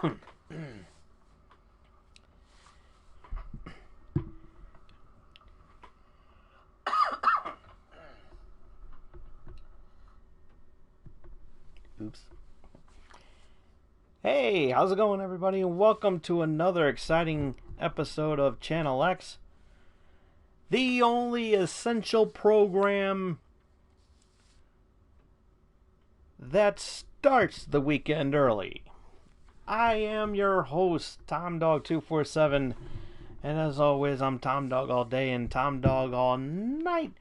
Oops. Hey, how's it going, everybody? And welcome to another exciting episode of Channel X, the only essential program that starts the weekend early. I am your host, TomDog247, and as always, I'm Tom Dog all day and Tom Dog all night.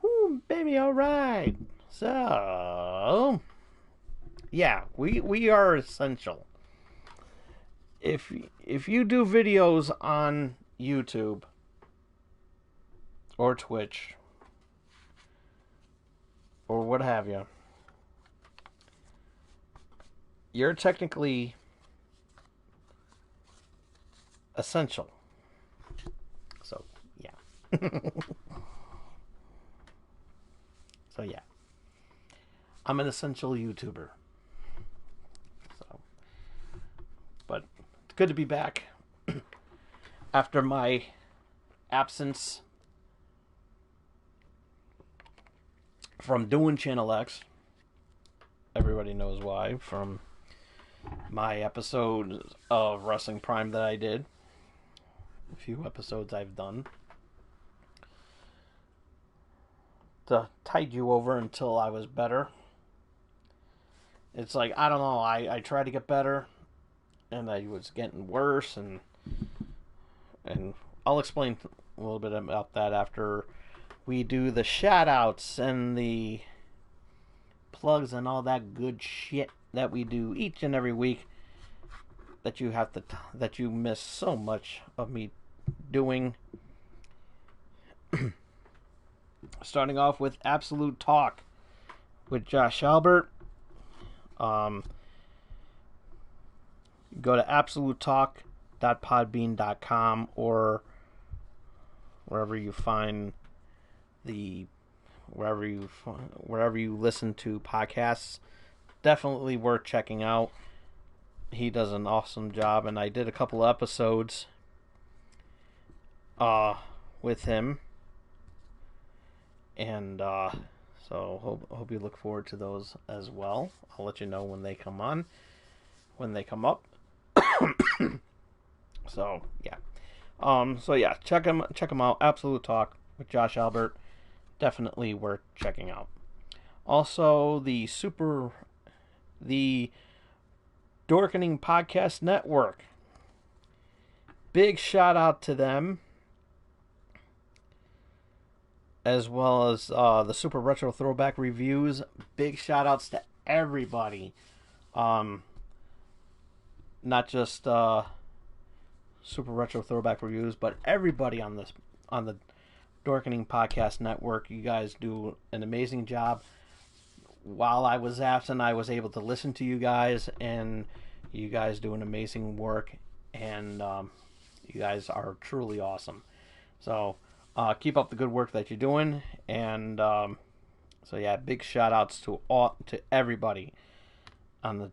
Ooh, baby, alright. So, yeah, we are essential. If you do videos on YouTube or Twitch or what have you, you're technically essential. So, yeah. So, yeah. I'm an essential YouTuber. So, but it's good to be back after my absence from doing Channel X. Everybody knows why, from my episode of Wrestling Prime that I did. A few episodes I've done to tide you over until I was better. It's like, I don't know, I tried to get better and I was getting worse, and I'll explain a little bit about that after we do the shout outs and the plugs and all that good shit that we do each and every week that you miss so much of me doing. Starting off with Absolute Talk with Josh Albert. Go to absolutetalk.podbean.com or wherever you listen to podcasts. Definitely worth checking out. He does an awesome job, and I did a couple episodes with him, and so hope you look forward to those as well. I'll let you know when they come up. So yeah, check him out. Absolute Talk with Josh Albert, definitely worth checking out. Also, the Dorkening Podcast Network. Big shout out to them, as well as the Super Retro Throwback Reviews. Big shout outs to everybody. Not just Super Retro Throwback Reviews, but everybody on the Dorkening Podcast Network. You guys do an amazing job. While I was absent, I was able to listen to you guys, and you guys do an amazing work, and you guys are truly awesome. So keep up the good work that you're doing, and so yeah, big shout outs to everybody on the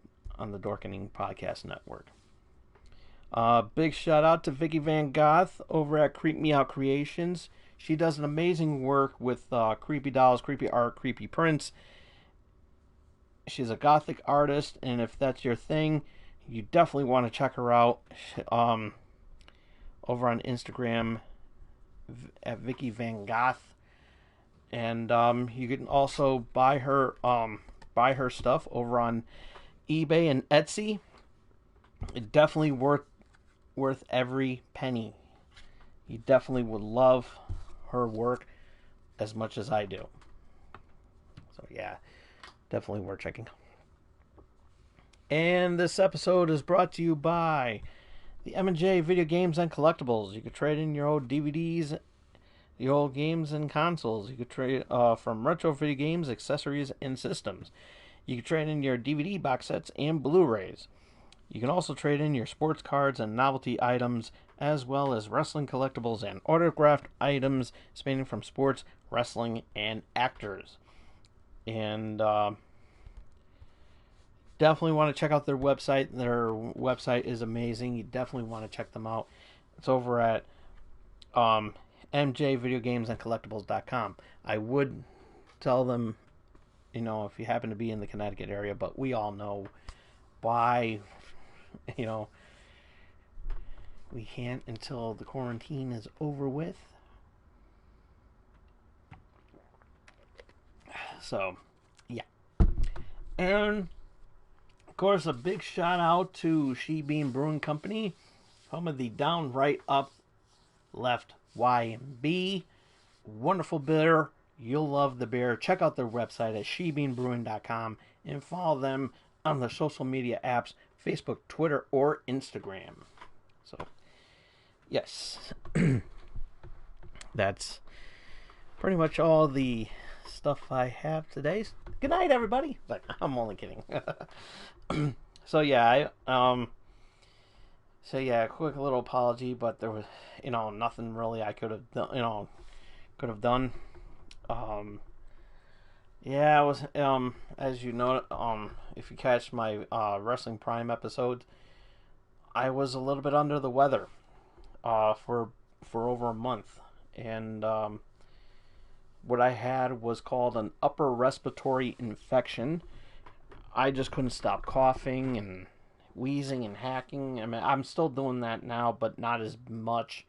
Dorkening Podcast Network. Big shout out to Vicky Van Goth over at Creep Me Out Creations. She does an amazing work with creepy dolls, creepy art, creepy prints. She's a gothic artist, and if that's your thing, you definitely want to check her out over on Instagram at Vicky Van Goth. And you can also buy her stuff over on eBay and Etsy. It's definitely worth every penny. You definitely would love her work as much as I do. So yeah, definitely worth checking. And this episode is brought to you by the M&J Video Games and Collectibles. You can trade in your old DVDs, your old games and consoles. You can trade from retro video games, accessories, and systems. You can trade in your DVD box sets and Blu-rays. You can also trade in your sports cards and novelty items, as well as wrestling collectibles and autographed items spanning from sports, wrestling, and actors. And definitely want to check out their website. Their website is amazing. You definitely want to check them out. It's over at mjvideogamesandcollectibles.com. I would tell them, if you happen to be in the Connecticut area, but we all know why, we can't until the quarantine is over with. So, yeah. And, of course, a big shout out to She Bean Brewing Company, home of the Downright Up Left Y&B. Wonderful beer. You'll love the beer. Check out their website at shebeanbrewing.com and follow them on their social media apps, Facebook, Twitter, or Instagram. So, yes. That's pretty much all the stuff I have today. Good night, everybody. But I'm only kidding. So yeah, quick little apology, but there was, nothing really I could have done. Yeah, I was, as you know, if you catch my Wrestling Prime episode, I was a little bit under the weather, for over a month, and what I had was called an upper respiratory infection. I just couldn't stop coughing and wheezing and hacking. I mean, I'm still doing that now, but not as much,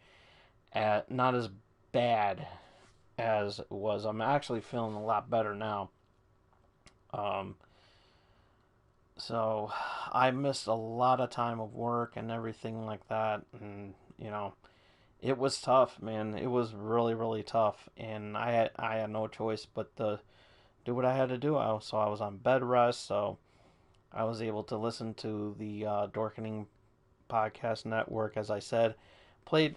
not as bad as it was. I'm actually feeling a lot better now. So I missed a lot of time of work and everything like that, and it was tough, man. It was really, really tough, and I had no choice but to do what I had to do. So I was on bed rest, so I was able to listen to the Dorkening Podcast Network, as I said, play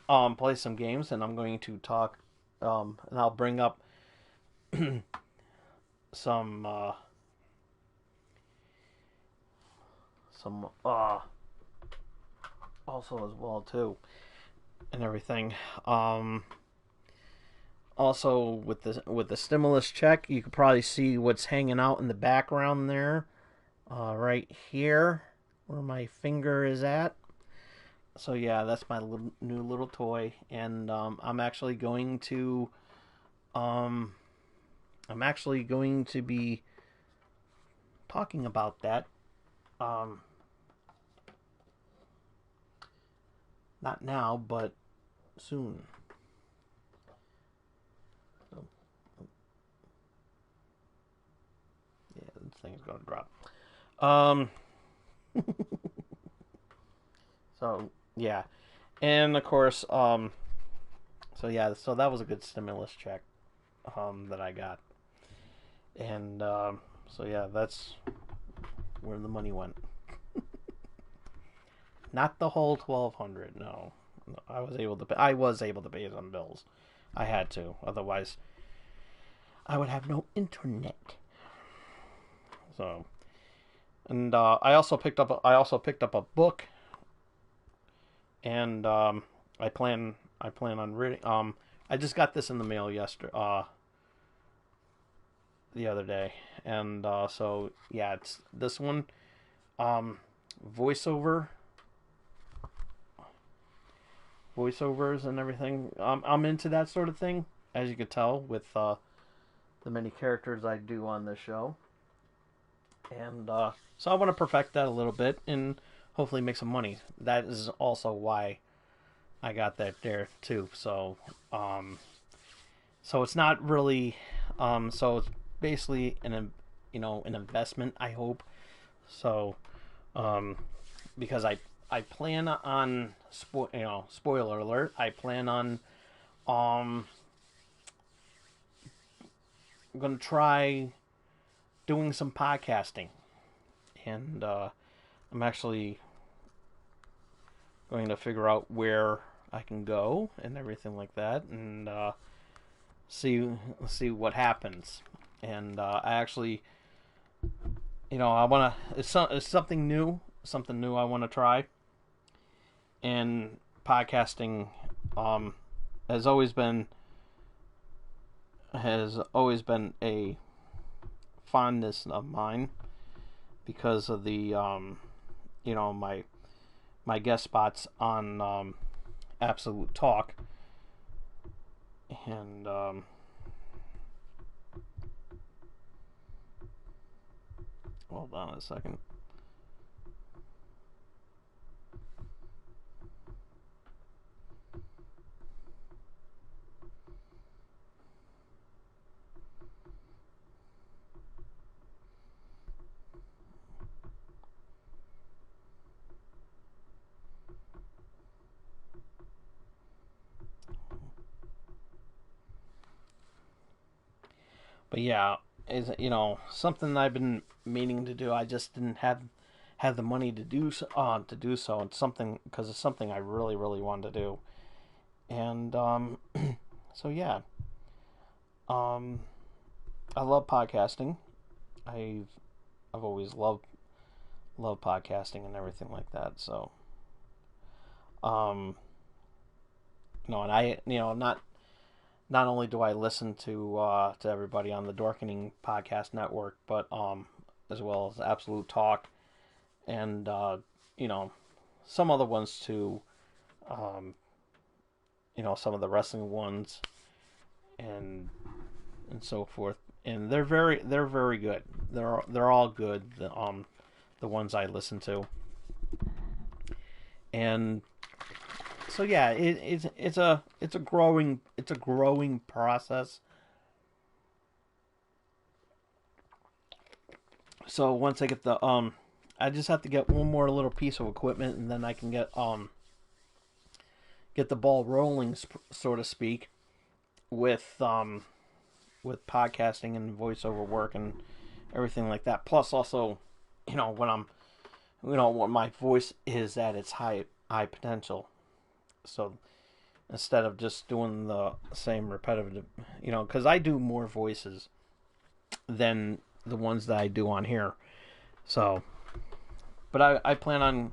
some games, and I'm going to talk, and I'll bring up some also as well too, and everything. Also with the stimulus check, you can probably see what's hanging out in the background there, right here, where my finger is at. So yeah, that's my new little toy, and I'm actually going to be talking about that. Not now, but soon. So, yeah, this thing's gonna drop. So yeah, and of course, so that was a good stimulus check, that I got, and so yeah, that's where the money went. Not the whole $1,200. No, I was able to pay some bills. I had to, otherwise, I would have no internet. So, and I also picked up a book, and I plan on reading. I just got this in the mail the other day, and so yeah, it's this one, voiceovers and everything. I'm into that sort of thing, as you could tell with the many characters I do on this show, and so I want to perfect that a little bit and hopefully make some money. That is also why I got that there too. So so it's not really, so it's basically an investment, I hope. So because I plan on spoiler alert, I plan on I'm gonna try doing some podcasting, and I'm actually going to figure out where I can go and everything like that, and see what happens. And I actually, I want to. It's something new I want to try. And podcasting has always been a fondness of mine. because of the my guest spots on Absolute Talk, and hold on a second. But yeah, is something I've been meaning to do. I just didn't have the money to do so. It's something because it's something I really really wanted to do, and so yeah, um, I love podcasting. I've I've always loved podcasting and everything like that. So um, and I not only do I listen to everybody on the Dorkening Podcast Network, but as well as Absolute Talk and you know some other ones too. Um, some of the wrestling ones and so forth. And they're very good. They're all good. The ones I listen to. And so yeah, it's a growing process. So once I get I just have to get one more little piece of equipment, and then I can get the ball rolling, so to speak, with with podcasting and voiceover work and everything like that. Plus, also, when when my voice is at its high potential. So instead of just doing the same repetitive, because I do more voices than the ones that I do on here. So, but I plan on,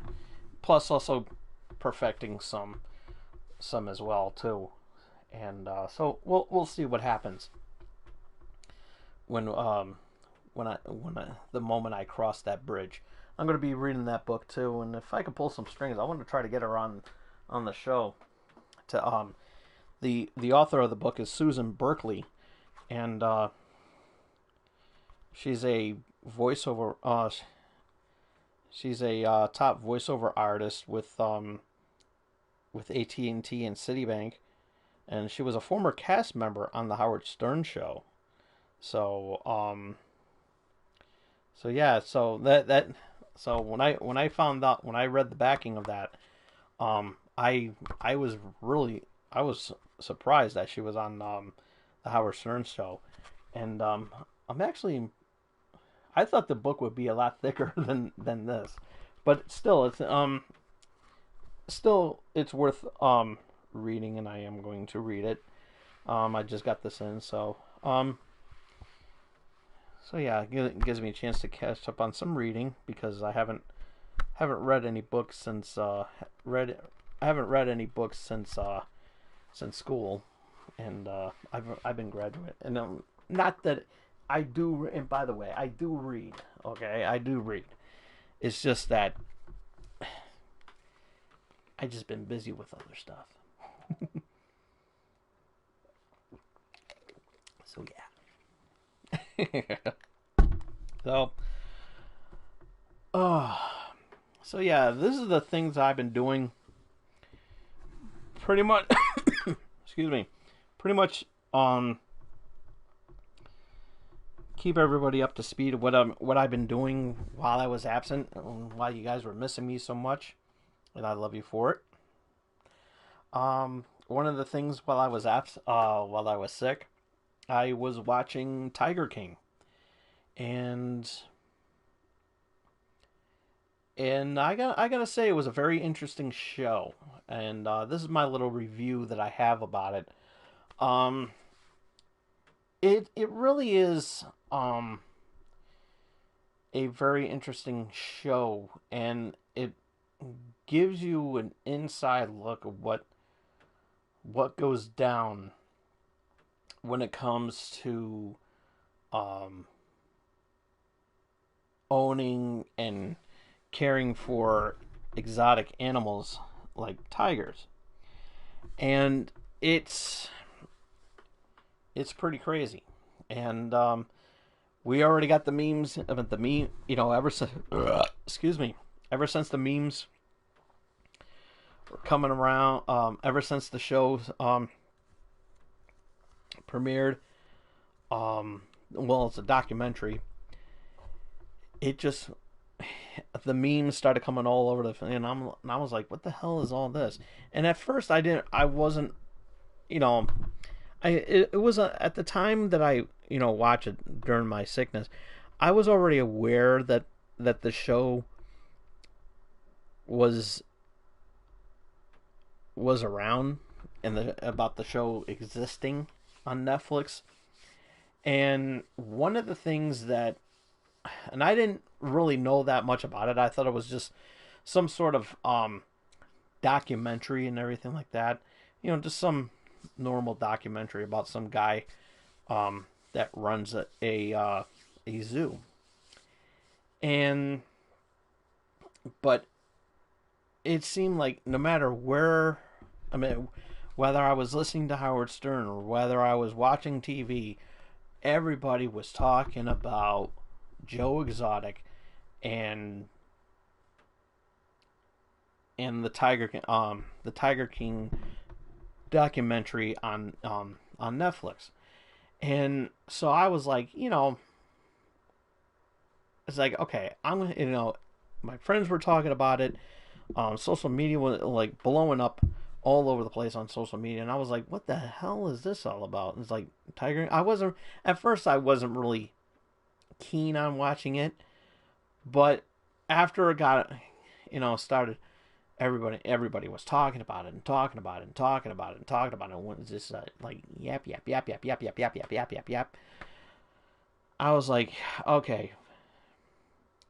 plus also perfecting some as well too, and so we'll see what happens when the moment I cross that bridge. I'm going to be reading that book too, and if I can pull some strings, I want to try to get her on the show. To the author of the book is Susan Berkeley, and she's a voiceover she's a top voiceover artist with AT&T and Citibank, and she was a former cast member on the Howard Stern show. So so yeah, so so when I found out, when I read the backing of that, I was surprised that she was on the Howard Stern show, and I'm actually, I thought the book would be a lot thicker than this, but still it's worth reading, and I am going to read it. I just got this in, so so yeah, it gives me a chance to catch up on some reading, because I haven't read any books since read I haven't read any books since school, and I've been graduate, and not that I do. And by the way, I do read. Okay, I do read. It's just that I just been busy with other stuff. So yeah. So, oh, so yeah, this is the things I've been doing. Pretty much, excuse me, pretty much keep everybody up to speed of what I've been doing while I was absent, and why you guys were missing me so much, and I love you for it. One of the things while I was sick, I was watching Tiger King, and I gotta say, it was a very interesting show, and this is my little review that I have about it. Um, it really is a very interesting show, and it gives you an inside look of what goes down when it comes to um owning and caring for exotic animals like tigers. And it's pretty crazy. And we already got the memes about the meme, ever since excuse me, ever since the memes were coming around, ever since the show premiered, well, it's a documentary. It just, the memes started coming all over and I was like, what the hell is all this? And at first I wasn't, it was at the time that I watched it during my sickness. I was already aware that the show was around and about the show existing on Netflix. And one of the things that, and I didn't really know that much about it. I thought it was just some sort of documentary and everything like that. Just some normal documentary about some guy that runs a zoo. But it seemed like no matter where, whether I was listening to Howard Stern or whether I was watching TV, everybody was talking about Joe Exotic and the Tiger King documentary on Netflix. And so I was like, it's like, okay, I'm my friends were talking about it. Social media was like blowing up all over the place on social media, and I was like, what the hell is this all about? And it's like Tiger. At first I wasn't really keen on watching it, but after it got, started, everybody was talking about it and talking about it and talking about it and talking about it. And it was just like yap yap yap yap yap yap yap yap yap yap yap. I was like, okay,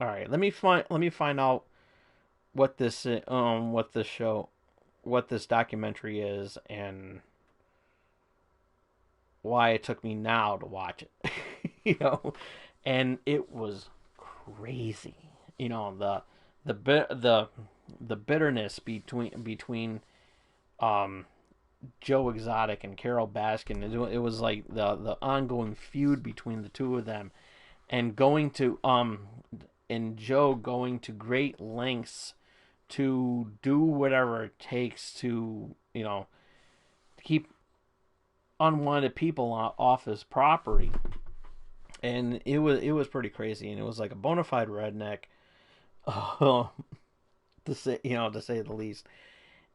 all right, let me find out what this documentary is and why it took me now to watch it. And it was crazy. The bitterness between Joe Exotic and Carole Baskin. It was like the ongoing feud between the two of them, and Joe going to great lengths to do whatever it takes to keep unwanted people off his property. And it was pretty crazy, and it was like a bona fide redneck, to say the least.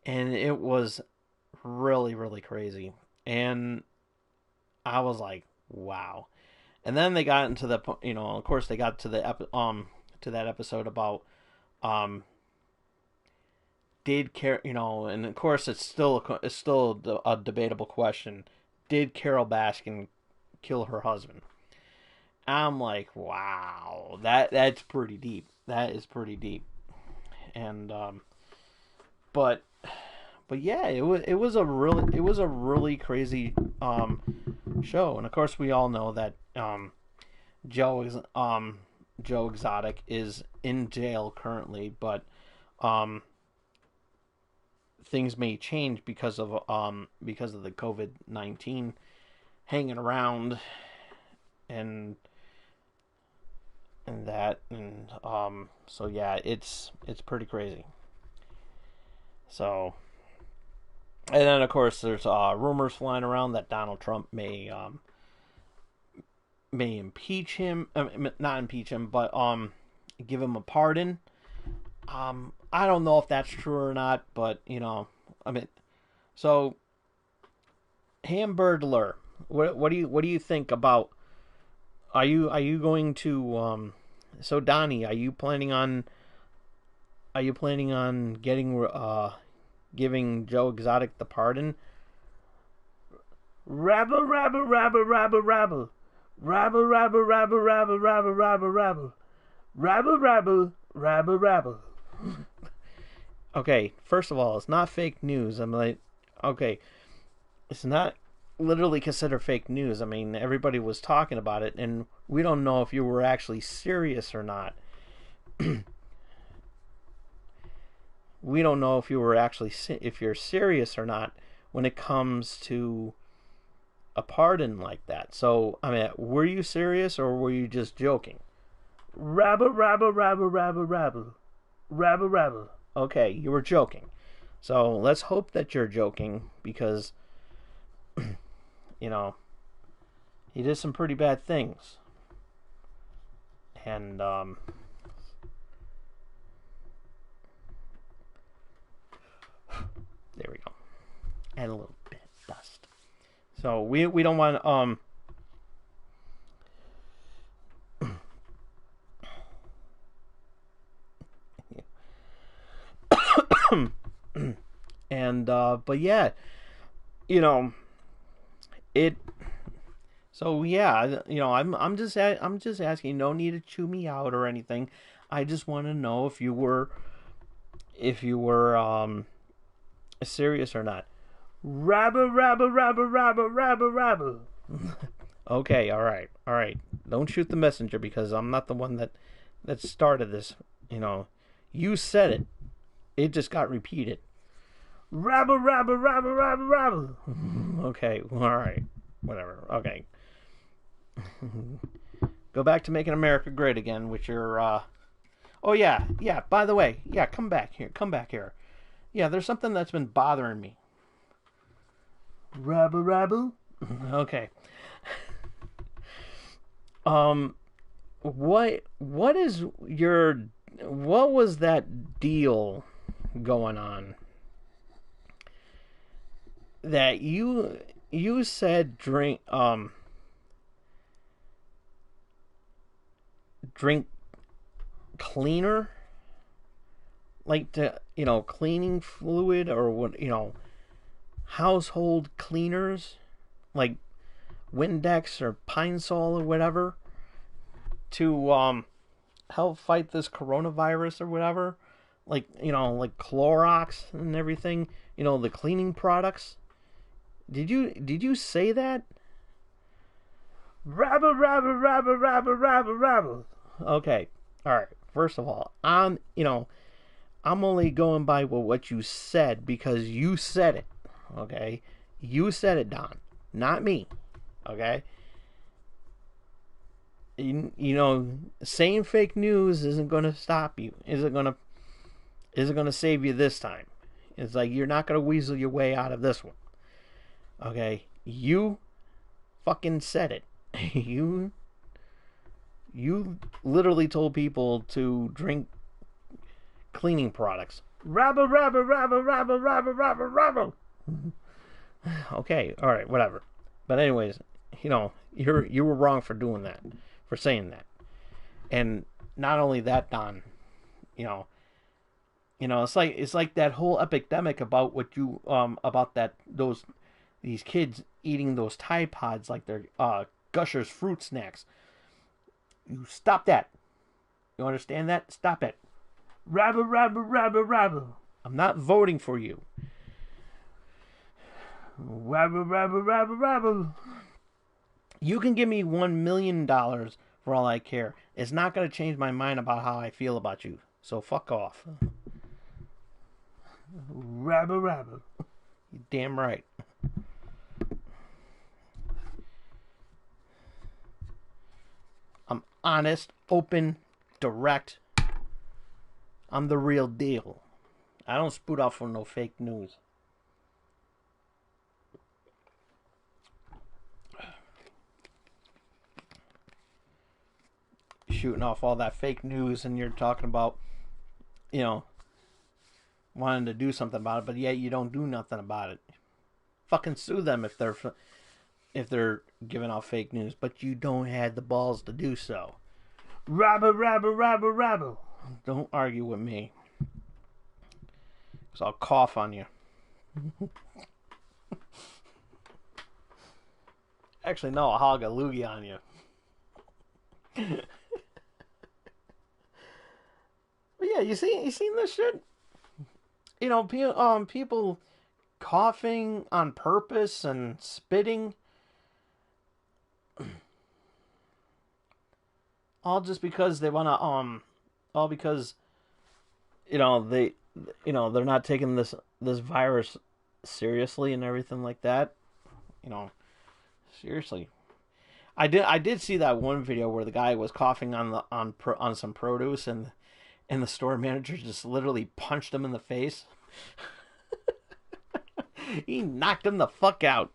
And it was really, really crazy. And I was like, wow. And then they got into the, of course they got to to that episode about did Carol, and of course it's still a debatable question. Did Carole Baskin kill her husband? I'm like, wow, that's pretty deep. That is pretty deep. And but yeah, it was a really crazy show. And of course we all know that Joe Exotic is in jail currently, but things may change because of the COVID-19 hanging around and that, and so yeah, it's pretty crazy. So, and then of course there's rumors flying around that Donald Trump may impeach him, not impeach him, but give him a pardon. I don't know if that's true or not, but so Hamburglar, what do you think about? Are you going to so Donnie, are you planning on giving Joe Exotic the pardon? Rabble, rabble, rabble, rabble, rabble. Rabble, rabble, rabble, rabble, rabble, rabble, rabble. Rabble, rabble, rabble, rabble. Okay, first of all, it's not fake news. I'm like, okay, it's not literally considered fake news. I mean, everybody was talking about it, and we don't know if you were actually serious or not. we don't know if you were actually if you're serious or not when it comes to a pardon like that. So, I mean, were you serious or were you just joking? Rabble, rabble, rabble, rabble, rabble. Rabble, rabble. Okay, you were joking. So, let's hope that you're joking because, you know, he did some pretty bad things. And, there we go. And a little bit of dust. So, we don't want, and but yeah, you know, it. So yeah, you know, I'm just asking. No need to chew me out or anything. I just want to know if you were serious or not. Rabba, rabba, rabba, rabba, rabba, rabba. Okay, all right. Don't shoot the messenger because I'm not the one that started this. You know, you said it. It just got repeated. Rabba, rabba, rabba, rabba, rabba. Okay, all right, whatever. Okay. Go back to making America great again with your. Oh yeah. By the way, yeah, come back here. Yeah, there's something that's been bothering me. Rabba, rabba. Okay. What was that deal going on that you said drink cleaner, like cleaning fluid or what, household cleaners like Windex or Pine Sol or whatever to help fight this coronavirus or whatever, like Clorox and everything, the cleaning products. Did you say that? Rabba, rabba, rabba, rabba, rabba, rabba. Okay, all right. First of all, I'm only going by what you said because you said it. Okay, you said it, Don, not me. Okay. Saying fake news isn't going to stop you. Isn't going to save you this time. It's like you're not going to weasel your way out of this one. Okay, you fucking said it. You literally told people to drink cleaning products. Rabba, rabba, rabba, rabba, rabba, rabba, rabba. Okay, all right, whatever. But anyways, you were wrong for doing that, for saying that. And not only that, Don, it's like that whole epidemic about what you about these kids eating those Tide Pods like they're Gushers fruit snacks. You stop that. You understand that? Stop it. Rabba, rabba, rabba, rabba. I'm not voting for you. Rabba, rabba, rabba, rabba. You can give me $1 million for all I care. It's not going to change my mind about how I feel about you. So fuck off. Rabba, rabba. You damn right. I'm honest, open, direct. I'm the real deal. I don't spoot off for no fake news. Shooting off all that fake news and you're talking about, wanting to do something about it, but yet you don't do nothing about it. Fucking sue them if they're giving out fake news, but you don't have the balls to do so. Rabba, rabba, rabba, rabba. Don't argue with me, because I'll cough on you. Actually, no, I'll hog a loogie on you. But yeah, you seen this shit? People coughing on purpose and spitting, all just because they want to all because they they're not taking this virus seriously and everything like that. You know, seriously. I did see that one video where the guy was coughing on some produce, and the store manager just literally punched him in the face. He knocked him the fuck out.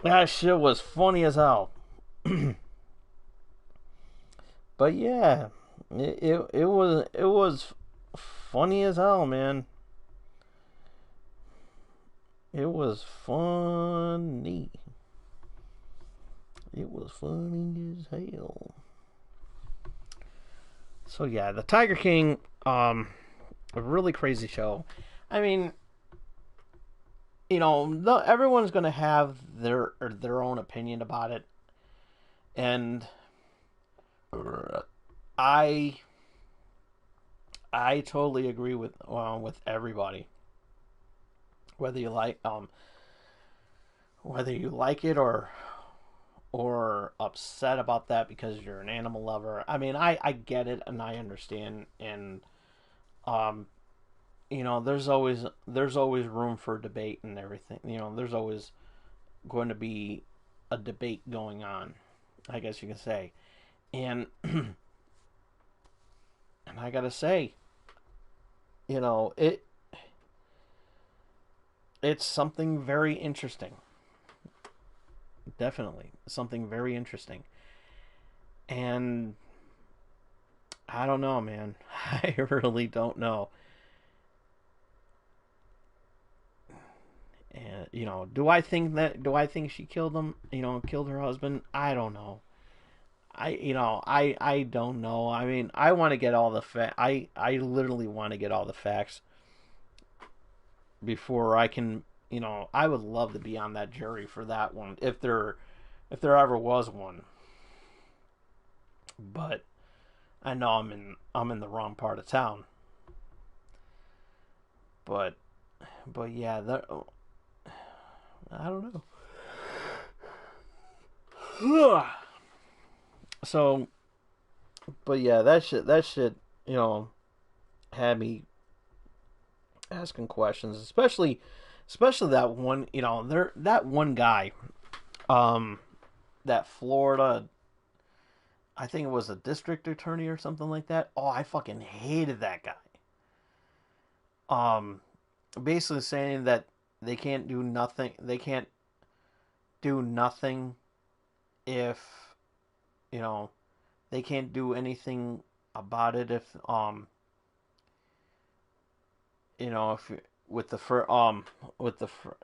That shit was funny as hell. But yeah, it was funny as hell, man. It was funny. It was funny as hell. So yeah, the Tiger King, a really crazy show. I mean, everyone's gonna have their own opinion about it, and I I totally agree with everybody. Whether you like it or upset about that because you're an animal lover. I mean, I get it and I understand, and um there's always room for debate and everything. There's always going to be a debate going on, I guess you can say. And and I got to say, you know, it it's something very interesting. Definitely something very interesting. And I don't know, man. I really don't know. And do I think she killed him? Killed her husband? I don't know. I don't know. I mean, I want to get all the I literally want to get all the facts before I can. I would love to be on that jury for that one if there ever was one. But I know I'm in the wrong part of town. But yeah, I don't know. So, but yeah, that shit, you know, had me asking questions, especially that one, that one guy, um, that Florida, I think it was a district attorney or something like that. Oh, I fucking hated that guy. Um, Basically saying that they can't do nothing. They can't do nothing if you know they can't do anything about it if with the fir- with the fir-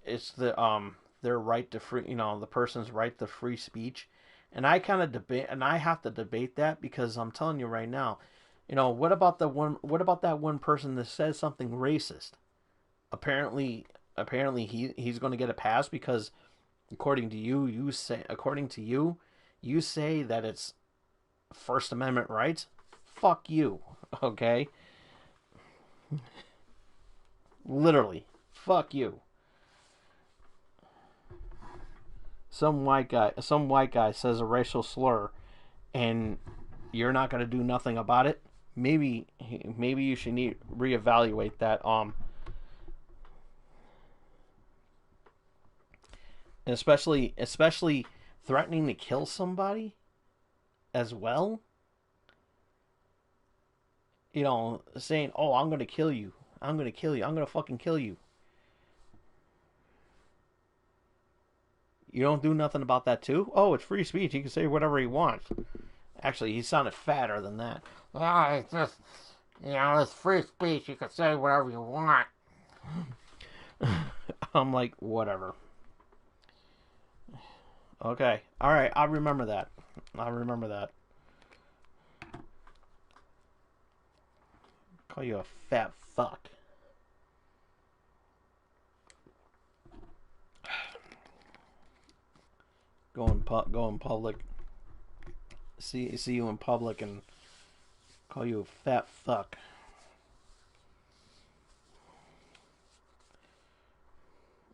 it's their right to free, the person's right to free speech. And I have to debate that because I'm telling you right now, what about that one person that says something racist? Apparently he's going to get a pass because according to you say that it's First Amendment rights. Fuck you. Okay? Literally. Fuck you. Some white guy says a racial slur and you're not going to do nothing about it. Maybe you should reevaluate that, and especially threatening to kill somebody as well. Saying, "Oh, I'm going to kill you. I'm going to kill you. I'm going to fucking kill you." You don't do nothing about that too? Oh, it's free speech. He can say whatever he wants. Actually, he sounded fatter than that. Yeah, it's just, it's free speech. You can say whatever you want. I'm like, whatever. Okay. All right. I'll remember that. I'll remember that. Call you a fat fuck. Go in public. See you in public and call you a fat fuck.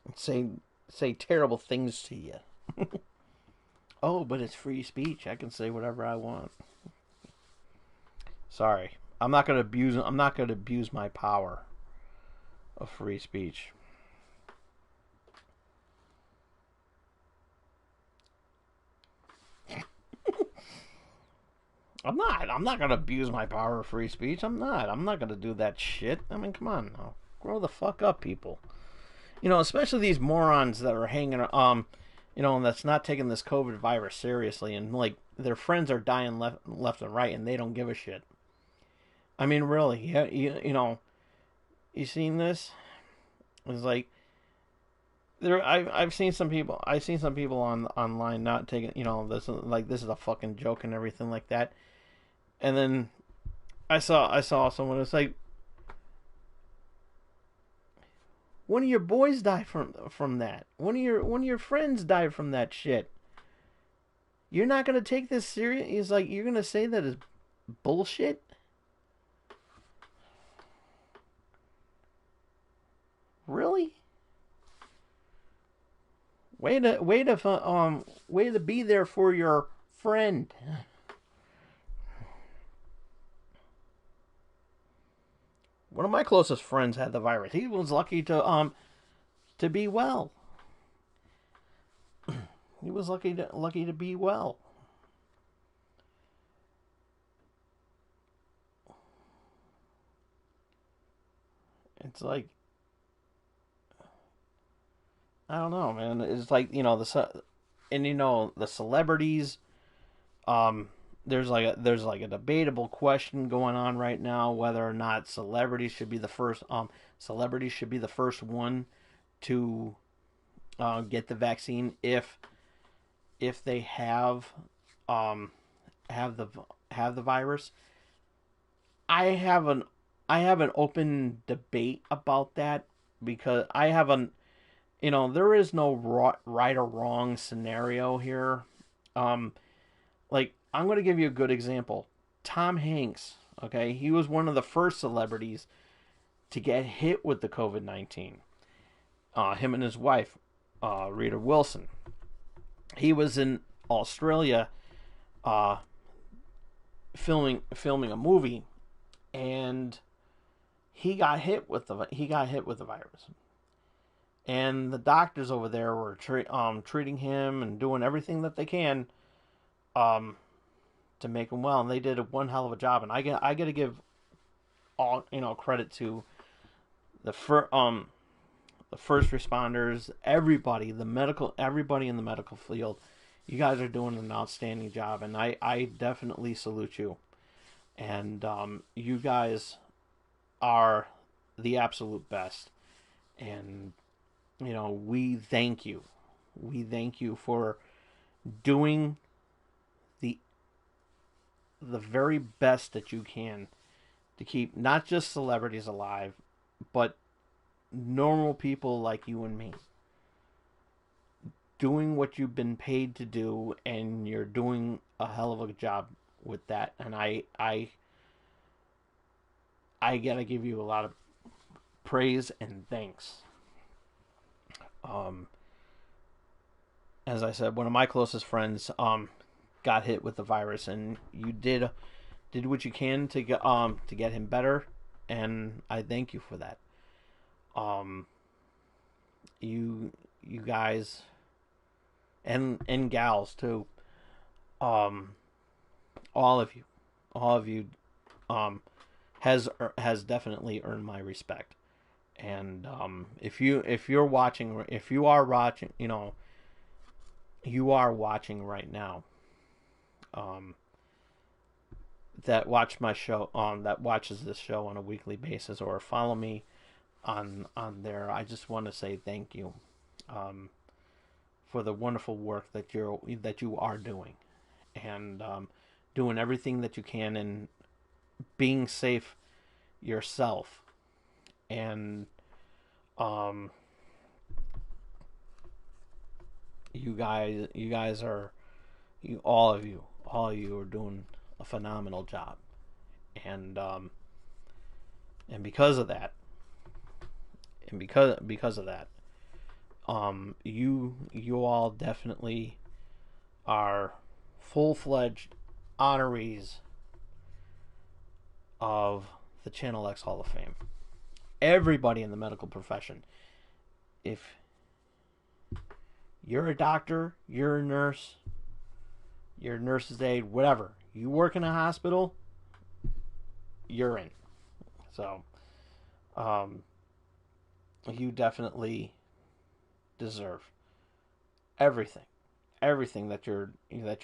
And say terrible things to you. Oh, but it's free speech. I can say whatever I want. Sorry. I'm not going to abuse my power of free speech. I'm not going to abuse my power of free speech. I'm not going to do that shit. I mean, come on now. Grow the fuck up, people. Especially these morons that are that's not taking this COVID virus seriously, and like their friends are dying left and right, and they don't give a shit. I mean, really, yeah, you seen this? It's like I've seen some people. I've seen some people online not taking this is a fucking joke and everything like that. And then I saw someone. It's like, one of your boys died from that. One of your friends died from that shit. You're not gonna take this serious. He's like, you're gonna say that is bullshit. Really? Way to be there for your friend. One of my closest friends had the virus. He was lucky to be well. He was lucky to be well. It's like, I don't know, man. It's like, the celebrities. There's like a debatable question going on right now whether or not celebrities should be the first one to get the vaccine if they have the virus. I have an open debate about that, because there is no right or wrong scenario here. Like, I'm going to give you a good example. Tom Hanks, okay? He was one of the first celebrities to get hit with the COVID-19. Him and his wife, Rita Wilson. He was in Australia filming a movie, and he got hit with the virus. And the doctors over there were treating him and doing everything that they can to make him well, and they did one hell of a job. And I got to give all credit to the first responders, everybody in the medical field. You guys are doing an outstanding job, and I definitely salute you. And you guys are the absolute best. And we thank you. We thank you for doing the very best that you can to keep not just celebrities alive, but normal people like you and me doing what you've been paid to do, and you're doing a hell of a job with that. And I gotta give you a lot of praise and thanks. As I said, one of my closest friends got hit with the virus, and you did what you can to get him better, and I thank you for that. You guys and gals too. All of you has definitely earned my respect. And if you are watching, you are watching right now, that watch my show that watches this show on a weekly basis, or follow me on there, I just want to say thank you for the wonderful work that you are doing, and doing everything that you can, and being safe yourself. And you guys are, all of you are doing a phenomenal job. And because of that, you all definitely are full-fledged honorees of the Channel X Hall of Fame. Everybody in the medical profession. If you're a doctor, you're a nurse, you're a nurse's aide, whatever, you work in a hospital, you're in. So, you definitely deserve everything that you're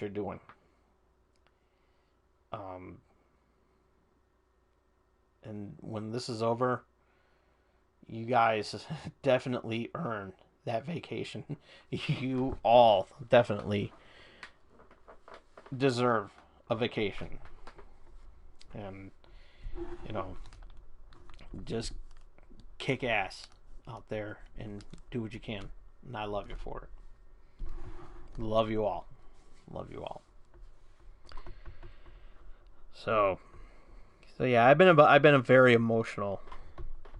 doing. And when this is over, you guys definitely earn that vacation. You all definitely deserve a vacation. And, just kick ass out there and do what you can. And I love you for it. Love you all. Love you all. So yeah, I've been very emotional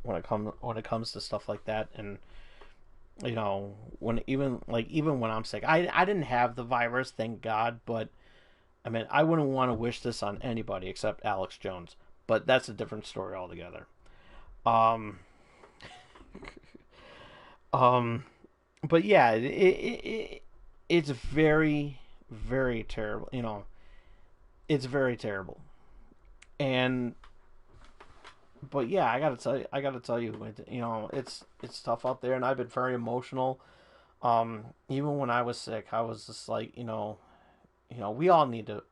when it comes to stuff like that. And when even when I'm sick, I didn't have the virus, thank God, but I mean, I wouldn't want to wish this on anybody except Alex Jones, but that's a different story altogether. But yeah, it's very, very terrible. It's very terrible. And but yeah, I gotta tell you, it's tough out there, and I've been very emotional. Even when I was sick, I was just like, we all need to,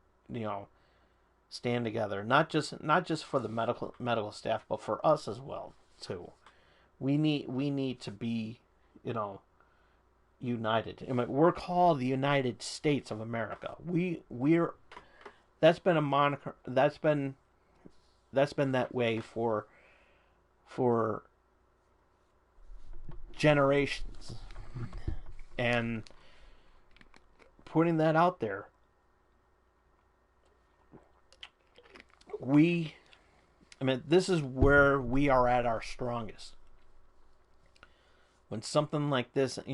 stand together, not just for the medical staff, but for us as well too. We need to be, united. I mean, we're called the United States of America. We're that's been a moniker that's been that way for generations, and putting that out there, this is where we are at our strongest. When something like this is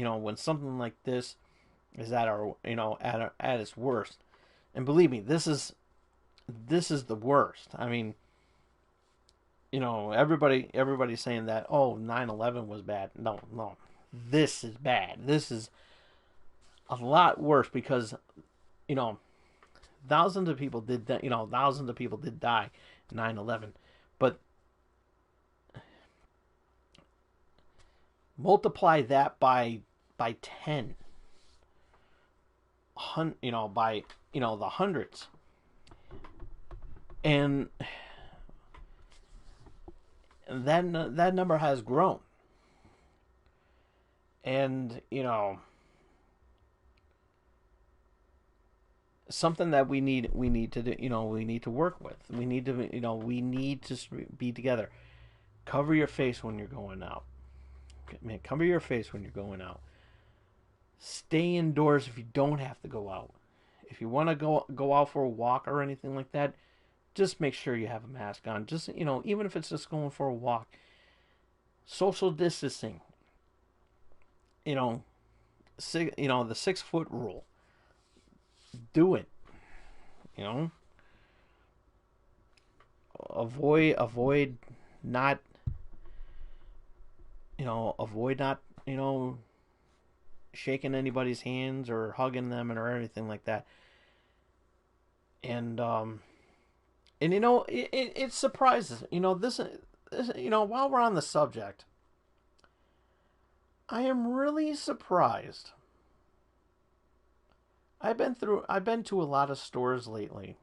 at our, at its worst, and believe me, this is the worst. I mean, everybody's saying that, oh, 9/11 was bad. No, this is bad. This is a lot worse because, thousands of people did die 9/11, but multiply that by 10, by the hundreds, and that number has grown. And something that we need to do, we need to work with. We need to be together. Cover your face when you're going out. Man, cover your face when you're going out. Stay indoors if you don't have to go out. If you want to go out for a walk or anything like that, just make sure you have a mask on. Just, even if it's just going for a walk. Social distancing. The 6-foot rule. Do it. Avoid not shaking anybody's hands or hugging them or anything like that. And it surprises, this, while we're on the subject, I am really surprised. I've been to a lot of stores lately.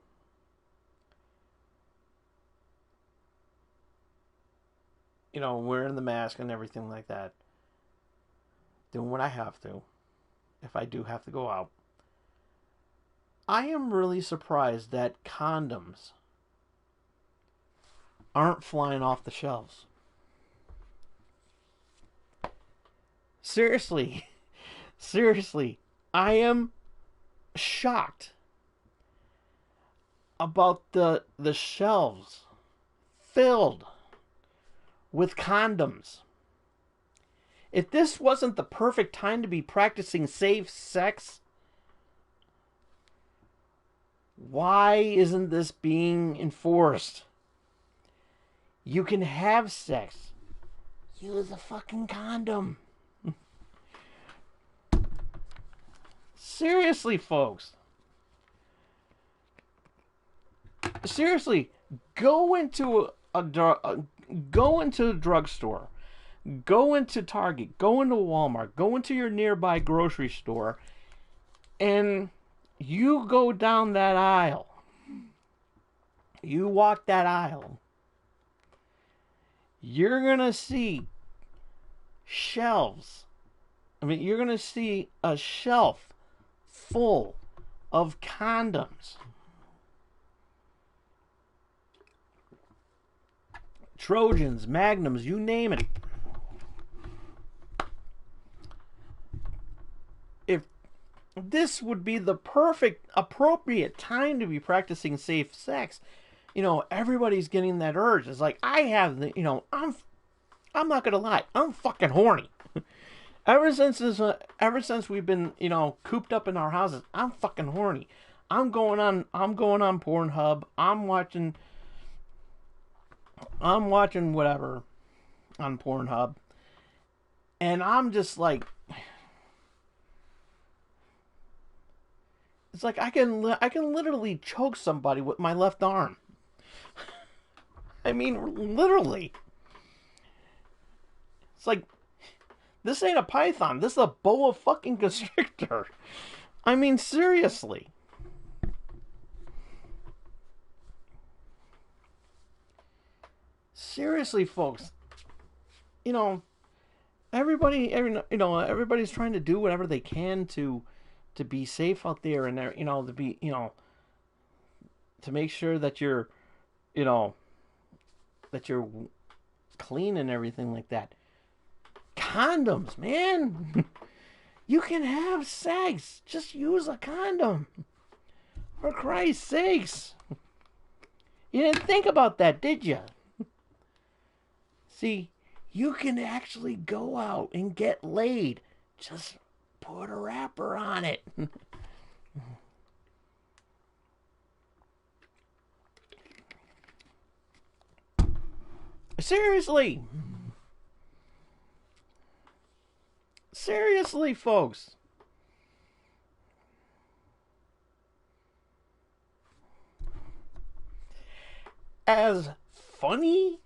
Wearing the mask and everything like that. Doing what I have to. If I do have to go out. I am really surprised that condoms aren't flying off the shelves. Seriously. I am shocked about the shelves filled with condoms. If this wasn't the perfect time to be practicing safe sex, Why isn't this being enforced? You can have sex. Use a fucking condom. Seriously, folks. Seriously, go into a drugstore, go into Target, go into Walmart, go into your nearby grocery store, and you go down that aisle. You walk that aisle. You're gonna see shelves. You're gonna see a shelf full of condoms. Trojans, Magnums, you name it. If this would be the perfect, appropriate time to be practicing safe sex, everybody's getting that urge. It's like, I have the, I'm not gonna lie, I'm fucking horny. Ever since we've been, cooped up in our houses, I'm fucking horny. I'm going on Pornhub. I'm watching whatever on Pornhub, and I'm just like, it's like I can literally choke somebody with my left arm. Literally. It's like, this ain't a python. This is a boa fucking constrictor. Seriously. Seriously, folks. Everybody's trying to do whatever they can to be safe out there, and to be, to make sure that you're, that you're clean and everything like that. Condoms, man. You can have sex. Just use a condom. For Christ's sakes. You didn't think about that, did you? See, you can actually go out and get laid. Just put a wrapper on it. Seriously. Seriously, folks. As funny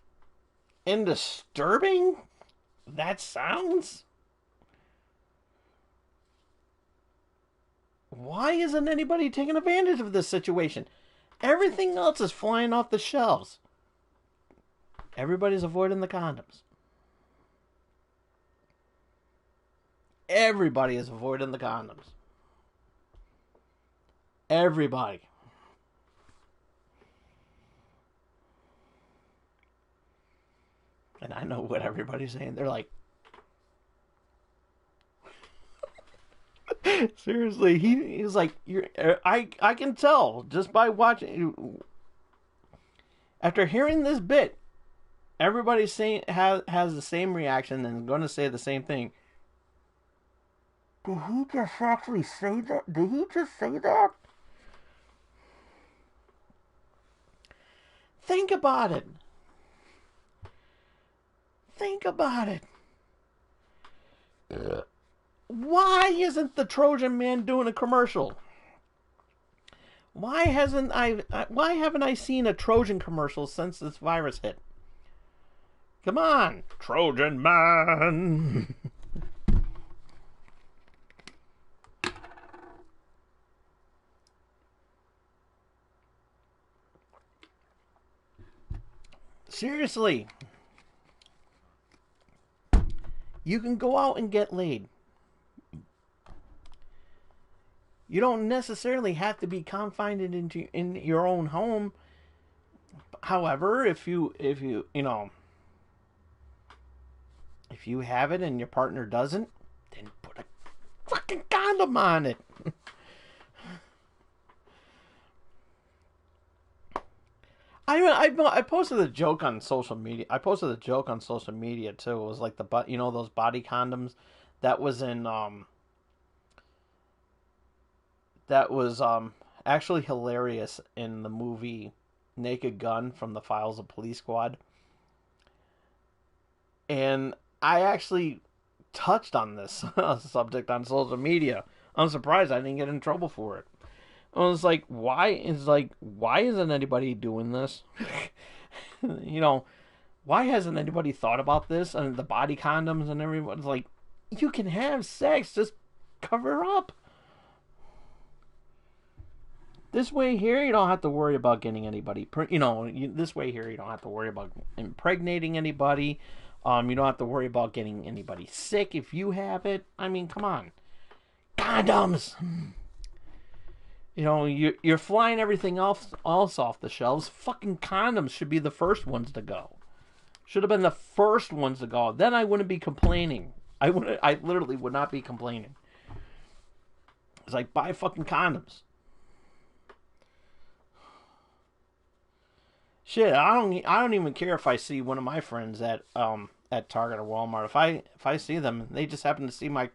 and disturbing that sounds, why isn't anybody taking advantage of this situation? Everything else is flying off the shelves. Everybody's avoiding the condoms. Everybody is avoiding the condoms. Everybody. And I know what everybody's saying. They're like, seriously, he's like, I can tell just by watching. After hearing this bit, everybody's saying has the same reaction and going to say the same thing. Did he just actually say that? Did he just say that? Think about it. Think about it. Why isn't the Trojan Man doing a commercial? Why haven't I seen a Trojan commercial since this virus hit? Come on, Trojan Man. Seriously. You can go out and get laid. You don't necessarily have to be confined in your own home. However, if you have it and your partner doesn't, then put a fucking condom on it. I posted a joke on social media. I posted a joke on social media too. It was like those body condoms that was in actually hilarious in the movie Naked Gun from the Files of Police Squad. And I actually touched on this subject on social media. I'm surprised I didn't get in trouble for it. I was like, why isn't anybody doing this? You know, why hasn't anybody thought about this and the body condoms and everyone's like, you can have sex, just cover up. This way here, you don't have to worry about getting anybody. This way here, you don't have to worry about impregnating anybody. You don't have to worry about getting anybody sick if you have it. I mean, come on, condoms. You know, you're flying everything else off the shelves. Fucking condoms should be the first ones to go. Should have been the first ones to go. Then I wouldn't be complaining. I literally would not be complaining. It's like, buy fucking condoms. Shit, I don't even care if I see one of my friends at Target or Walmart. If I see them, they just happen to see my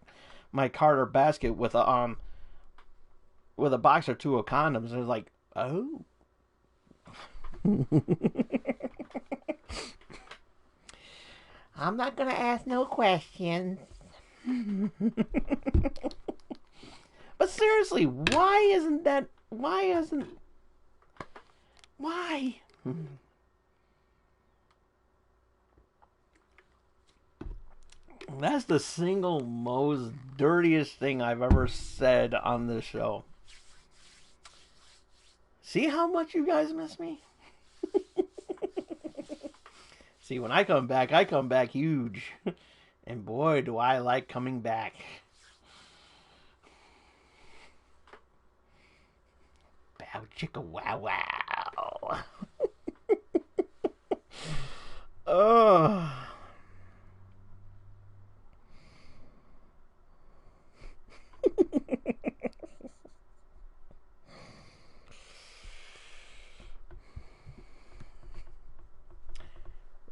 cart or basket with a box or two of condoms. They're like, oh. I'm not gonna ask no questions. But seriously, why? That's the single most dirtiest thing I've ever said on this show. See how much you guys miss me? See, when I come back huge. And boy, do I like coming back. Bow chicka wow wow. Oh.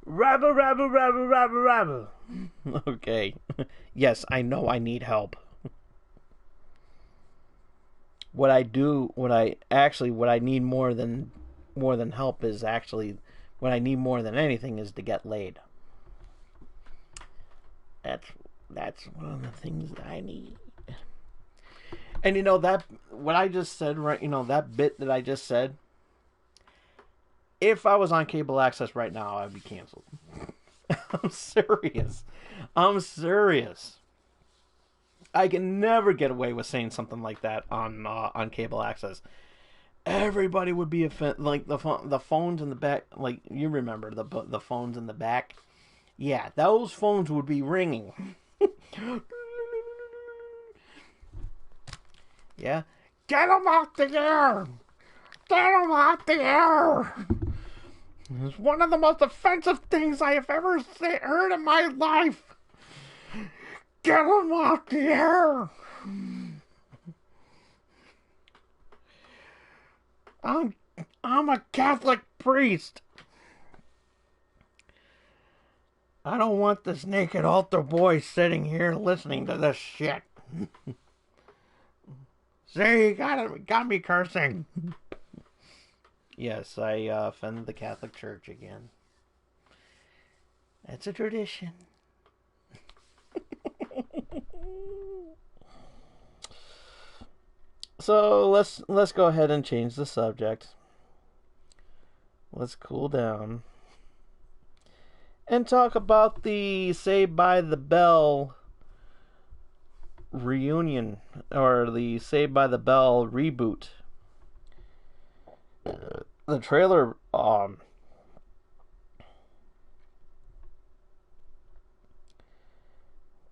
Rabble, rabble, rabble, rabble, rabble. Okay. Yes, I know I need help. What I need more than help is actually, what I need more than anything is to get laid. That's one of the things that I need. And you know that what I just said, right? You know that bit that I just said. If I was on cable access right now, I'd be canceled. I'm serious. I can never get away with saying something like that on cable access. Everybody would be offended. Like the phones in the back. Like you remember the phones in the back. Yeah, those phones would be ringing. Yeah, Get them off the air! Get them off the air! It's one of the most offensive things I have ever heard in my life. Get them off the air! I'm a Catholic priest. I don't want this naked altar boy sitting here listening to this shit. See, you got me cursing. Yes, I offended the Catholic Church again. That's a tradition. So let's go ahead and change the subject. Let's cool down and talk about the Saved by the Bell reunion, or the Saved by the Bell reboot. The trailer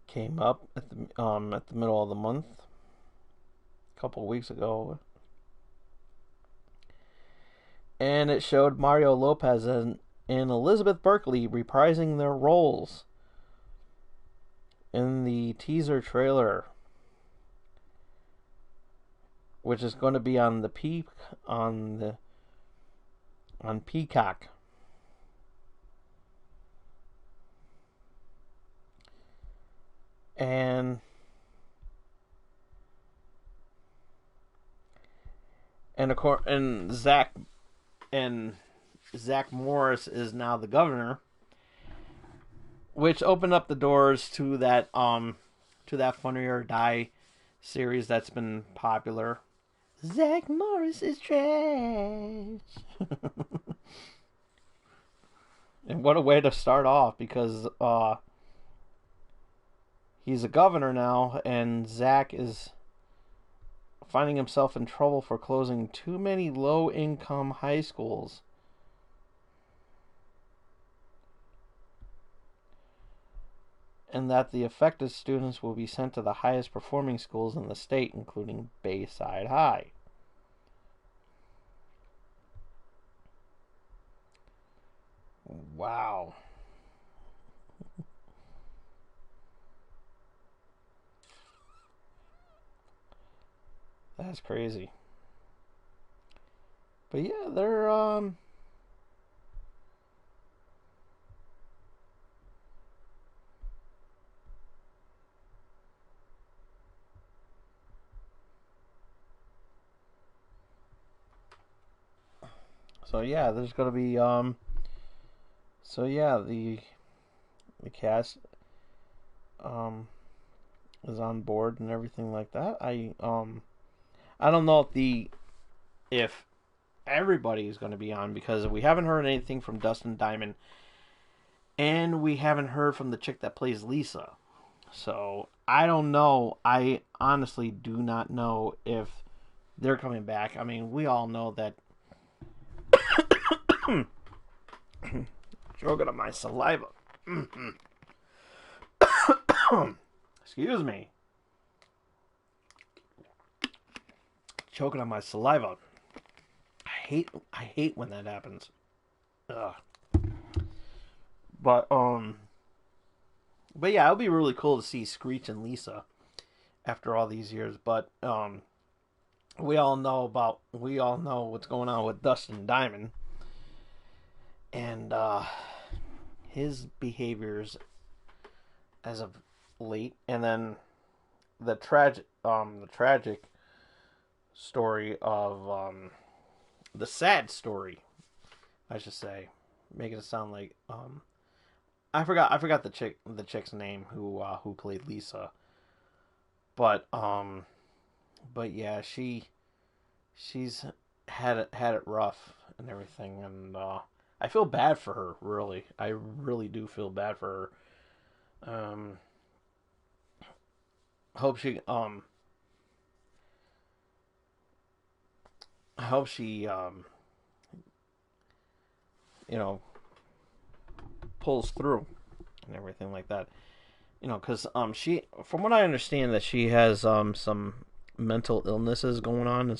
came up at the middle of the month, a couple of weeks ago, and it showed Mario Lopez and Elizabeth Berkley reprising their roles in the teaser trailer, which is going to be on Peacock. And and Zach Morris is now the governor, which opened up the doors to that Funny or Die series that's been popular. Zach Morris is trash. And what a way to start off, because he's a governor now, and Zach is finding himself in trouble for closing too many low-income high schools. And that the affected students will be sent to the highest performing schools in the state, including Bayside High. Wow. That's crazy. But yeah, they're so yeah, there's gonna be so yeah, the cast is on board and everything like that. I don't know if everybody is going to be on, because we haven't heard anything from Dustin Diamond, and we haven't heard from the chick that plays Lisa. So I don't know. I honestly do not know if they're coming back. I mean, we all know that. Choking on my saliva. Excuse me. Choking on my saliva. I hate when that happens. Ugh. But yeah, it'll be really cool to see Screech and Lisa after all these years. But we all know what's going on with Dustin Diamond and his behaviors as of late, and then the tragic story of the sad story, I should say, making it sound like I forgot the chick's name who played Lisa, but yeah, she's had it rough and everything, and I feel bad for her. Really, I really do feel bad for her. Hope she pulls through and everything like that. Because she, from what I understand, that she has some mental illnesses going on,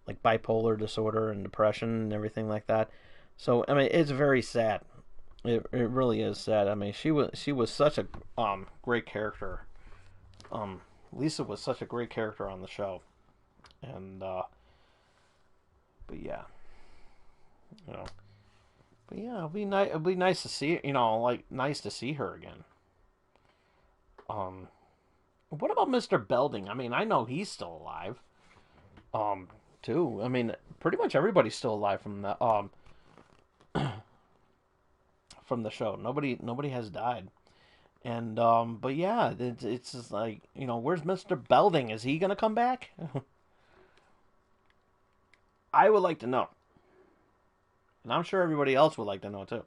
like bipolar disorder and depression and everything like that. So I mean, it's very sad. It really is sad. I mean, she was such a great character. Lisa was such a great character on the show, and but yeah, but yeah, it'll be nice. It'll be nice to see, nice to see her again. What about Mr. Belding? I mean, I know he's still alive. Too. I mean, pretty much everybody's still alive from the from the show. Nobody has died. And but yeah, it's just like, where's Mr. Belding? Is he gonna come back? I would like to know, and I'm sure everybody else would like to know too.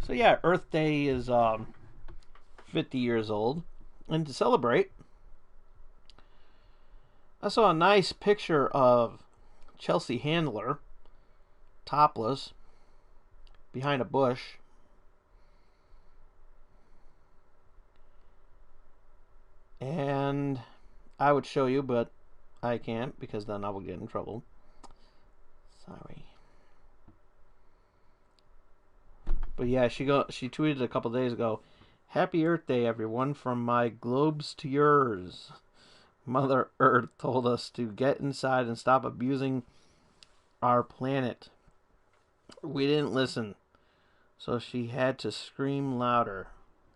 So yeah, Earth Day is 50 years old, and to celebrate, I saw a nice picture of Chelsea Handler topless behind a bush. And I would show you, but I can't, because then I will get in trouble. Sorry. But yeah, she tweeted a couple days ago, "Happy Earth Day, everyone, from my globes to yours. Mother Earth told us to get inside and stop abusing our planet. We didn't listen, so she had to scream louder.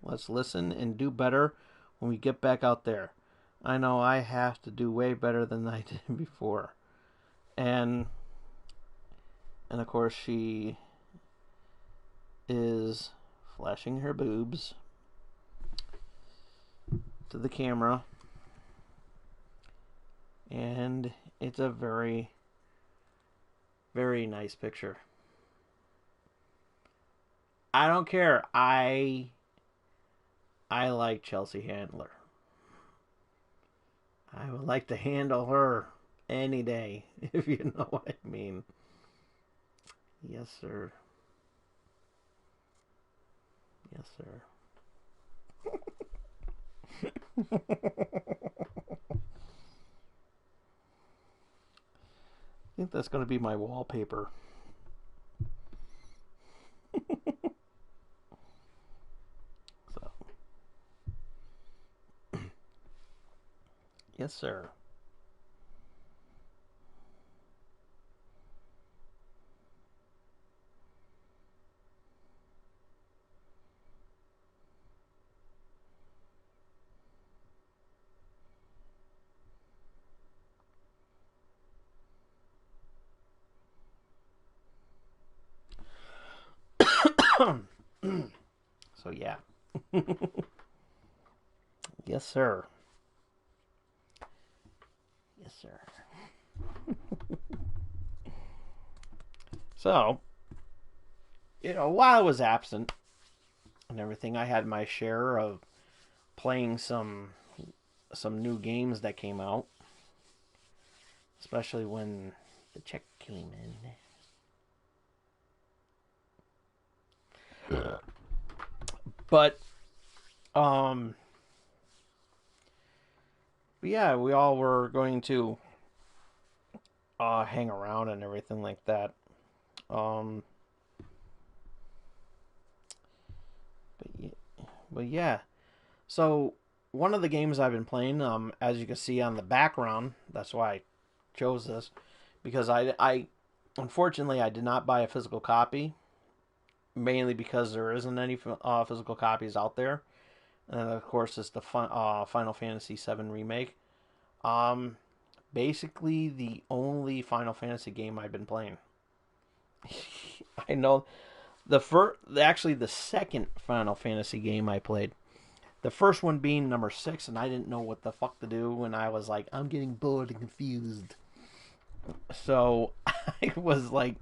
Let's listen and do better when we get back out there. I know I have to do way better than I did before. And of course she is flashing her boobs to the camera. And it's a very, very nice picture. I don't care. I like Chelsea Handler. I would like to handle her any day, if you know what I mean. Yes, sir. Yes, sir. I think that's going to be my wallpaper. So. Yes, sir. So yeah. Yes, sir. Yes, sir. So, while I was absent and everything, I had my share of playing some new games that came out, especially when the check came in. But yeah, we all were going to hang around and everything like that. But yeah. So one of the games I've been playing, as you can see on the background, that's why I chose this, because I unfortunately I did not buy a physical copy, mainly because there isn't any physical copies out there, and of course it's the Final Fantasy VII remake. Basically the only Final Fantasy game I've been playing. I know actually the second Final Fantasy game I played. The first one being number 6, and I didn't know what the fuck to do, and I was like, I'm getting bored and confused. So I was like,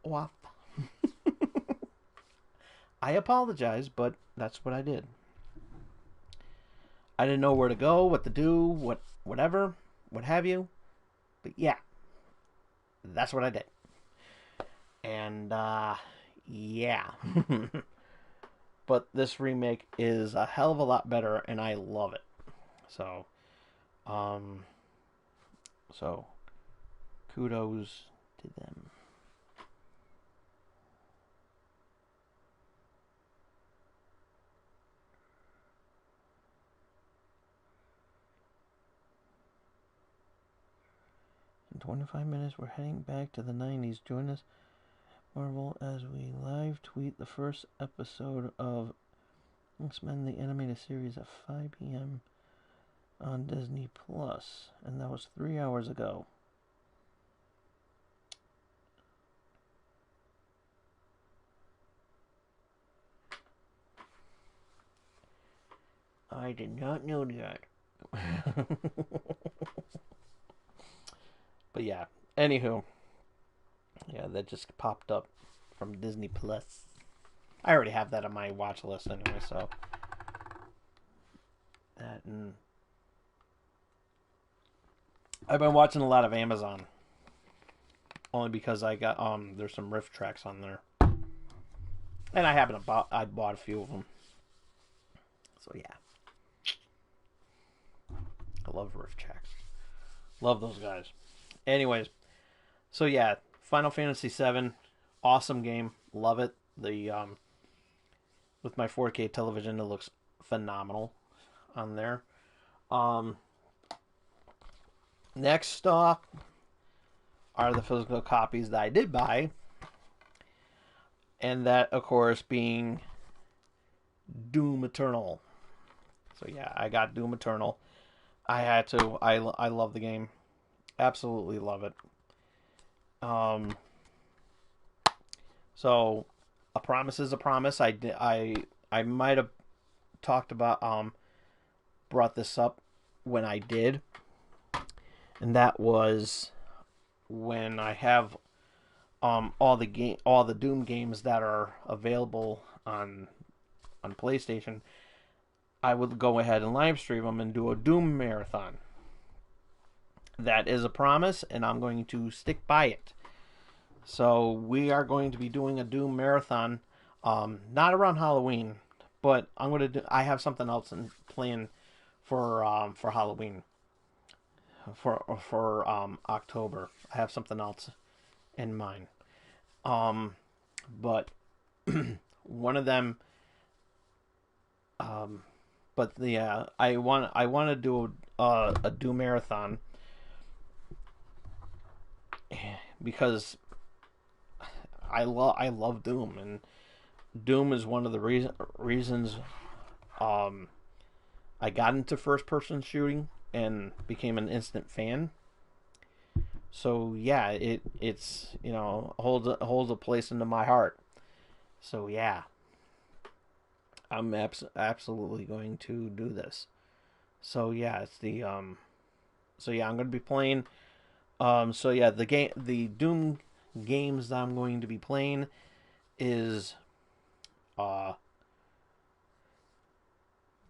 what? I apologize, but that's what I did. I didn't know where to go, what to do, whatever, what have you. But yeah, that's what I did. And yeah. But this remake is a hell of a lot better, and I love it. So kudos to them. In 25 minutes, we're heading back to the 90s. Join us, Marvel, as we live tweet the first episode of X-Men the Animated Series at 5 p.m. on Disney Plus, and that was 3 hours ago. I did not know that. But yeah, anywho, yeah, that just popped up from Disney Plus. I already have that on my watch list anyway, so that, and I've been watching a lot of Amazon, only because I got there's some riff tracks on there, and I bought a few of them. So yeah, I love riff tracks, love those guys. Anyways, so yeah, Final Fantasy VII, awesome game, love it. The with my 4K television, it looks phenomenal on there. Next up are the physical copies that I did buy, and that, of course, being Doom Eternal. So yeah, I got Doom Eternal. I had to. I love the game. Absolutely love it. Um, so a promise is a promise. I might have talked about brought this up when I did, and that was when I have all the Doom games that are available on PlayStation. I would go ahead and live stream them and do a Doom marathon. That is a promise, and I'm going to stick by it. So we are going to be doing a Doom marathon, not around Halloween, but I'm going to do. I have something else in plan for Halloween for October. I have something else in mind. But one of them, but yeah, I want to do a Doom marathon because I love Doom, and Doom is one of the reasons I got into first person shooting and became an instant fan. So yeah, it's holds a place into my heart. So yeah, I'm absolutely going to do this. So yeah, it's the so yeah, I'm going to be playing. So yeah, the Doom games that I'm going to be playing is uh,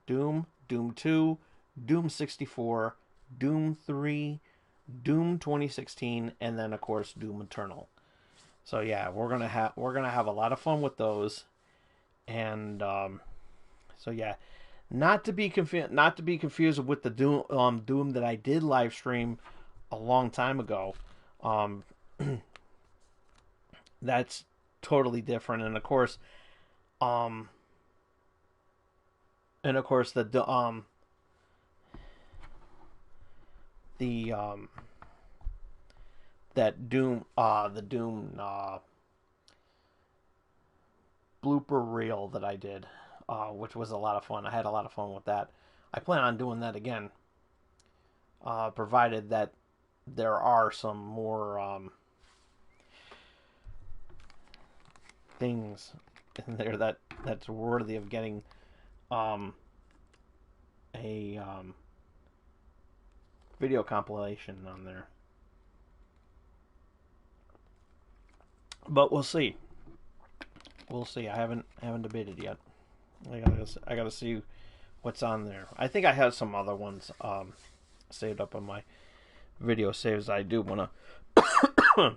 Doom 2, Doom 64, Doom 3, Doom 2016, and then of course Doom Eternal. So yeah, we're gonna have a lot of fun with those, and so yeah, not to be confused with the Doom that I did live stream a long time ago. Um, that's totally different, um, and of course the that Doom the Doom blooper reel that I did, which was a lot of fun. I had a lot of fun with that. I plan on doing that again, provided that there are some more things in there that's worthy of getting um, a video compilation on there. But we'll see. We'll see. I haven't debated yet. I gotta see what's on there. I think I have some other ones saved up on my video saves. I do want to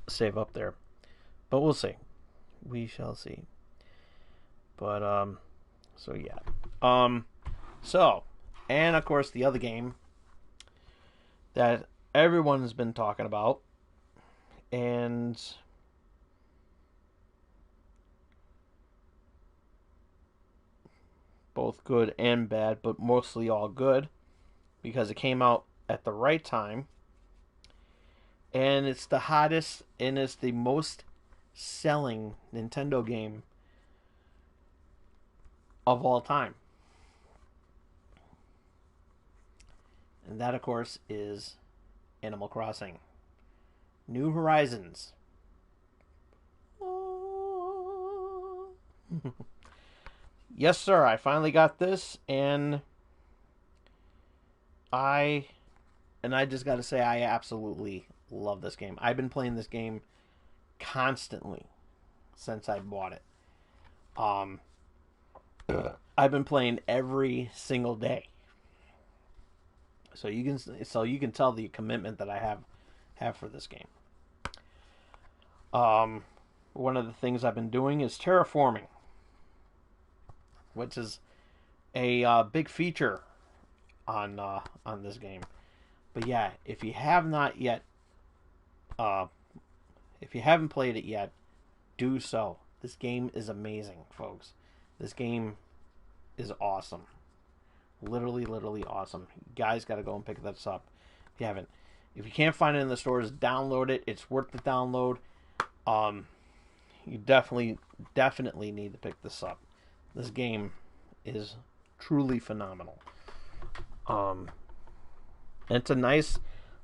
save up there, but we'll see. We shall see. But so yeah, so and of course the other game that everyone's been talking about, and both good and bad, but mostly all good because it came out at the right time, and it's the hottest and it's the most selling Nintendo game of all time. And that, of course, is Animal Crossing New Horizons. Yes, sir. I finally got this, and I I just got to say I absolutely love this game. I've been playing this game constantly since I bought it. Um, I've been playing every single day, so you can tell the commitment that I have for this game. Um, One of the things I've been doing is terraforming, which is a big feature on this game. But yeah, if you have not yet, uh, if you haven't played it yet, do so. This game is amazing, folks. This game is awesome. Literally, literally awesome. You guys got to go and pick this up if you haven't. If you can't find it in the stores, download it. It's worth the download. You definitely need to pick this up. This game is truly phenomenal. It's a nice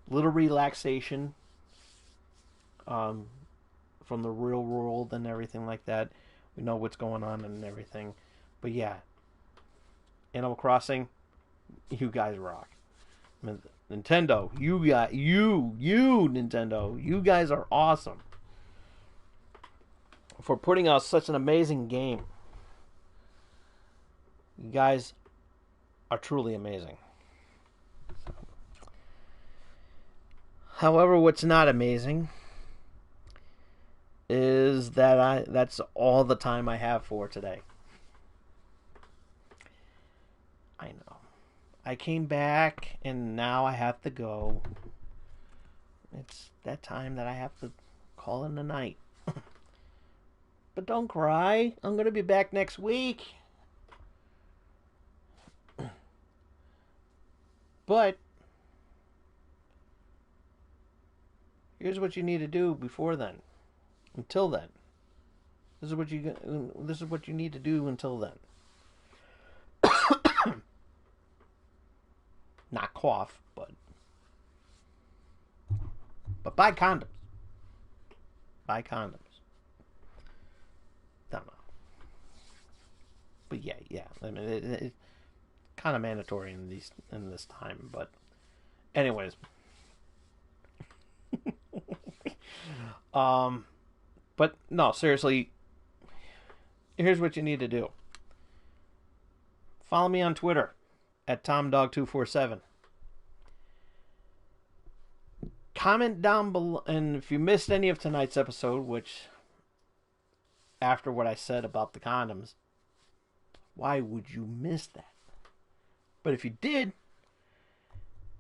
little relaxation from the real world and everything like that. We know what's going on and everything. But yeah, Animal Crossing, you guys rock. I mean, Nintendo, you Nintendo, you guys are awesome for putting out such an amazing game. You guys are truly amazing. However, what's not amazing is that that's all the time I have for today. I know. I came back and now I have to go. It's that time that I have to call in the night. But don't cry. I'm going to be back next week. But here's what you need to do before then. Until then. This is what you need to do until then. Not cough, but buy condoms. Buy condoms. Don't know. But yeah. I mean, it's kind of mandatory in this time. But anyways, but no, seriously. Here's what you need to do. Follow me on Twitter at TomDog247. Comment down below, and if you missed any of tonight's episode, which after what I said about the condoms, why would you miss that? But if you did,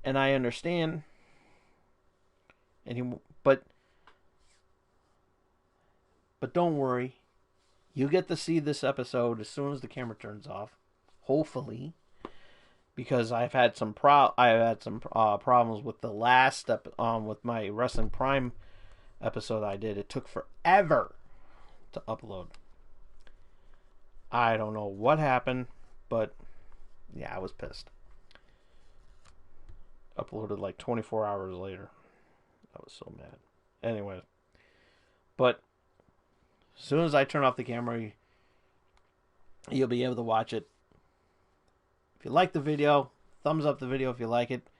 and I understand, but don't worry, you get to see this episode as soon as the camera turns off, hopefully, because I've had some problems with the last with my Wrestling Prime episode I did. It took forever to upload. I don't know what happened, but yeah, I was pissed. Uploaded like 24 hours later. I was so mad. Anyway, but as soon as I turn off the camera, you'll be able to watch it. If you like the video, thumbs up the video if you like it.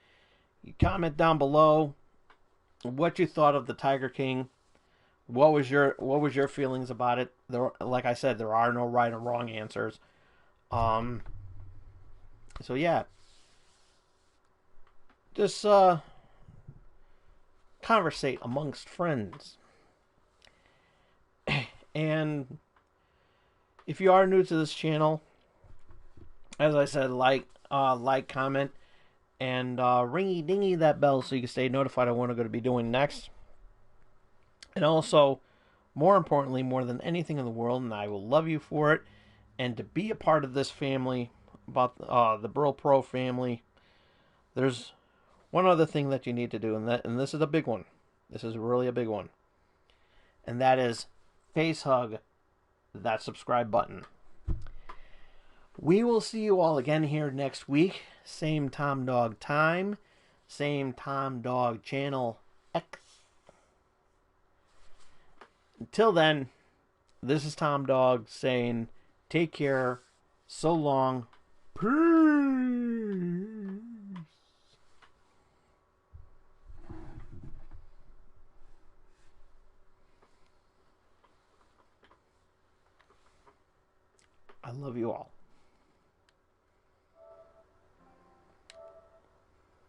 You comment down below what you thought of the Tiger King. What was your feelings about it? Like I said, there are no right or wrong answers. So yeah. Just conversate amongst friends. And if you are new to this channel, as I said, like, comment, and ringy dingy that bell so you can stay notified of what I'm going to be doing next. And also, more importantly, more than anything in the world, and I will love you for it, and to be a part of this family, about the Burl Pro family, there's one other thing that you need to do, and this is a big one. This is really a big one. And that is face hug that subscribe button. We will see you all again here next week. Same Tom Dog time. Same Tom Dog channel X. Until then, this is Tom Dog saying take care. So long. Peace. I love you all.